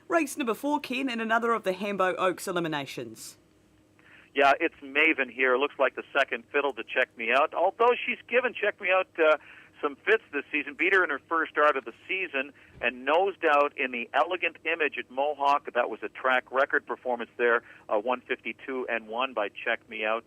Race number 4, Ken, in another of the Hambo Oaks eliminations. Yeah, it's Maven here. Looks like the second fiddle to Check Me Out. Although she's given Check Me Out some fits this season, beat her in her first start of the season and nosed out in the Elegant Image at Mohawk. That was a track record performance there, 152-1 by Check Me Out.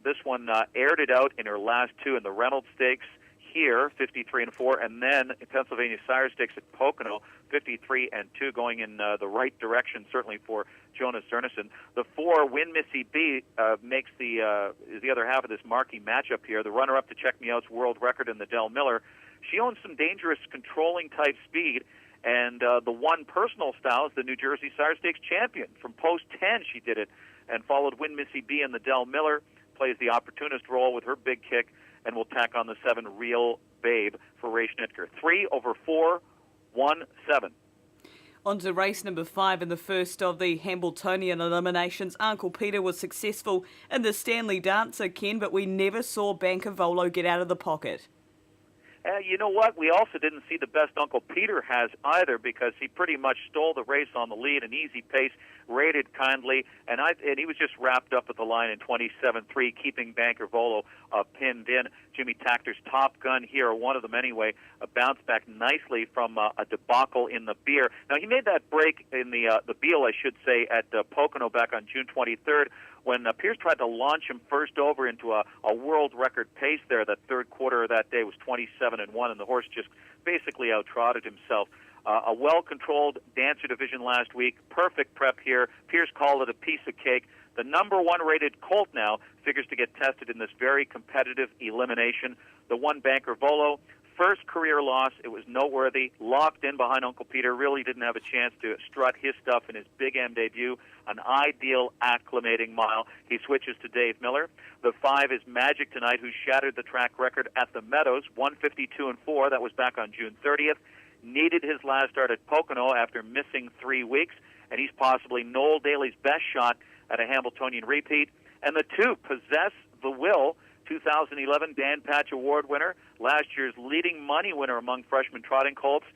This one aired it out in her last two in the Reynolds Stakes here, 53-4, and then in Pennsylvania Sire Stakes at Pocono, 53-2, going in the right direction, certainly for Jonas Zernison. The 4, Win Missy B, makes is the other half of this marquee matchup here. The runner-up to Check Me Out's world record in the Del Miller. She owns some dangerous controlling type speed, and the 1 personal style is the New Jersey Sire Stakes champion. From post 10 she did it, and followed Win Missy B in the Del Miller, plays the opportunist role with her big kick, and will tack on the 7, Real Babe, for Ray Schnitker. 3/4, 1-7. On to race number 5 in the first of the Hambletonian eliminations. Uncle Peter was successful in the Stanley Dancer, Ken, but we never saw Banker Volo get out of the pocket. You know what? We also didn't see the best Uncle Peter has either, because he pretty much stole the race on the lead, an easy pace, rated kindly, and he was just wrapped up at the line in 27-3, keeping Banker Volo pinned in. Jimmy Takter's Top Gun here, one of them anyway, bounced back nicely from a debacle in the Beer. Now, he made that break in the Beal, I should say, at Pocono back on June 23rd, when Pierce tried to launch him first over into a world record pace there. That third quarter of that day was 27-1, and the horse just basically out-trotted himself. A well-controlled Dancer division last week, perfect prep here. Pierce called it a piece of cake. The number 1 rated colt now figures to get tested in this very competitive elimination. The 1 Banker Volo, first career loss. It was noteworthy. Locked in behind Uncle Peter. Really didn't have a chance to strut his stuff in his Big M debut. An ideal acclimating mile. He switches to Dave Miller. The 5 is Magic Tonight, who shattered the track record at the Meadows, 152-4. That was back on June 30th. Needed his last start at Pocono after missing 3 weeks, and he's possibly Noel Daly's best shot at a Hambletonian repeat. And the 2, Possess the Will, 2011 Dan Patch Award winner, last year's leading money winner among freshman trotting colts.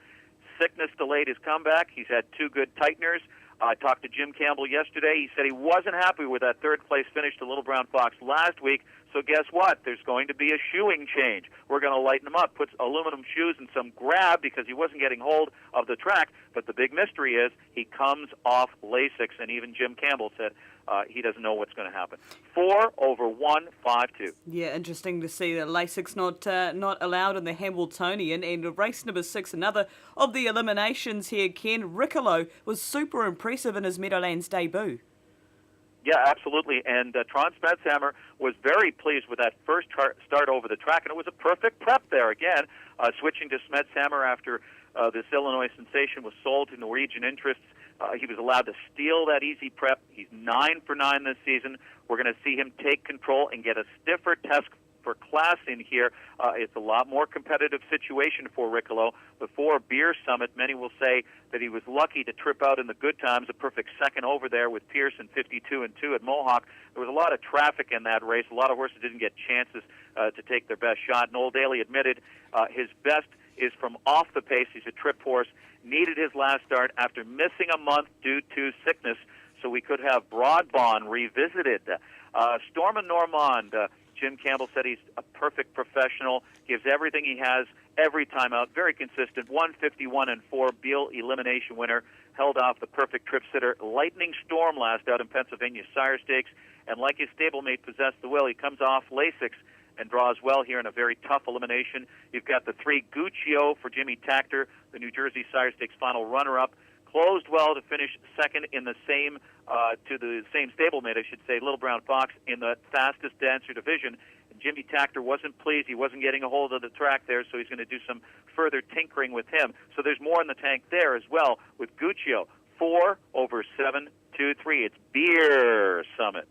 Sickness delayed his comeback. He's had 2 good tighteners. I talked to Jim Campbell yesterday. He said he wasn't happy with that third-place finish to Little Brown Fox last week. So guess what? There's going to be a shoeing change. We're going to lighten him up, put aluminum shoes and some grab because he wasn't getting hold of the track. But the big mystery is he comes off Lasix, and even Jim Campbell said he doesn't know what's going to happen. 4/1, 5-2. Yeah, interesting to see that Lasix not allowed in the Hambletonian. And race number 6, another of the eliminations here, Ken. Riccolo was super impressive in his Meadowlands debut. Yeah, absolutely. And Tron Smetshammer was very pleased with that first start over the track, and it was a perfect prep there again, switching to Smetshammer after this Illinois sensation was sold to Norwegian interests. He was allowed to steal that easy prep. He's 9 for 9 this season. We're going to see him take control and get a stiffer test for class in here. It's a lot more competitive situation for Riccolo. Before Beer Summit, many will say that he was lucky to trip out in the good times, a perfect second over there with Pearson, 52-2 at Mohawk. There was a lot of traffic in that race. A lot of horses didn't get chances to take their best shot. Noel Daly admitted his best is from off the pace. He's a trip horse. Needed his last start after missing a month due to sickness, so we could have Broadbond revisited. Storm and Normand, Jim Campbell said he's a perfect professional, gives everything he has every time out, very consistent, 151-4, Beal elimination winner, held off the perfect trip sitter Lightning Storm last out in Pennsylvania Sire Stakes, and like his stablemate Possess the Will, he comes off Lasix and draws well here in a very tough elimination. You've got the 3 Guccio for Jimmy Takter, the New Jersey Sire Stakes final runner-up. Closed well to finish second in the same stablemate, I should say, Little Brown Fox, in the fastest Dancer division. And Jimmy Takter wasn't pleased. He wasn't getting a hold of the track there, so he's going to do some further tinkering with him. So there's more in the tank there as well with Guccio. 4/7, 2-3. It's Beer Summit.